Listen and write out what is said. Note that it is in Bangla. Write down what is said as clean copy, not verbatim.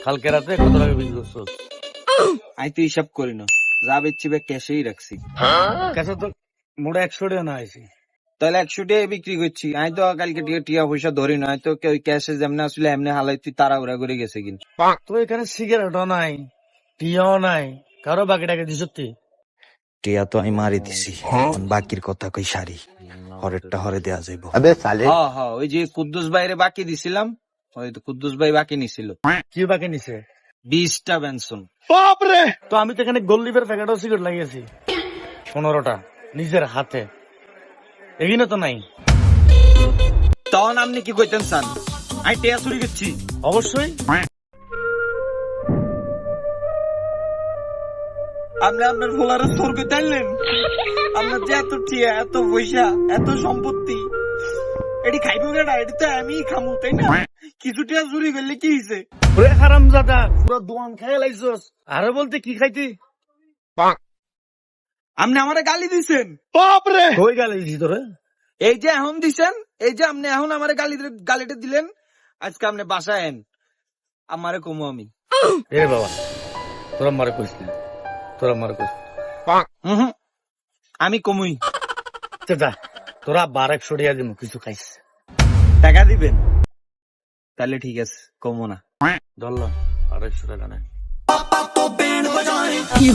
কালকে রাতে কত টাকা বিক্রি করছো? আমি তো হিসাব করি না, যা বেচছি বে ক্যাশেই রাখছি। কাছে তো মোটা 100 টাকা না আইছি। তাহলে 100 টাকা বিক্রি করছি। আমি তো কালকে টিয়া পয়সা ধরি না, তো ক্যাশে যেমন আসলে এমনি হালাই তুই তাড়াহুড়া করে গেছে কিন। তো এখানে সিগারেটও নাই, টিয়াও নাই, কারো বাকি টাকা দিছ তুই? টিয়া তো আমি মারি দিছি, বাকির কথা কই সারি, হরেরটা হরে দেয়া যাইব। হ্যাঁ হ্যাঁ, ওই যে কুদ্দুস ভাইরে বাকি দিছিলাম, ওই তো কুদ্দুস ভাই বাকি নিছিল কি বাকি নিছে? 20টা বেনসন। তো আমি তো এখানে গোল্লিপের প্যাকেটও সিগারেট লাগিয়েছি 15টা নিজের হাতে, এখানে তো নাই। তখন আপনি কি কইতেন চান আমি টিয়া চুরি করছি? অবশ্যই। আপনি আপনার ফোলারে চোর করে আনলেন? আপনার যে এত টিয়া, এত পয়সা, এত সম্পত্তি, এটি খাইবো কেডা? এটি তো আমি খামু, তাই না? কিছু টিয়া চুরি করলে কি হয়েছে? ওরে হারামজাদা, পুরো দোয়ান খেয়ে লাইছস। আরে বলতে কি খাইতি? আপনি আমারে গালি দিছেন। কই গেল দিছি তোরে? এই যে এখন দিছেন, এই যে আপনি এখন আমারে গালিটা দিলেন, আজকে আপনি বাসায় এন, আমারে কমু আমি। এ বাবা, তোরা মারে কইস না, তোরা মারে কইস না। হুম, আমি কমুই। যা, তোরা 1200 টাকা দিমু, কিছু খাইস। টাকা দিবেন? তাহলে ঠিক আছে, কমু না। ধরলাম 250 টাকা নেই। কি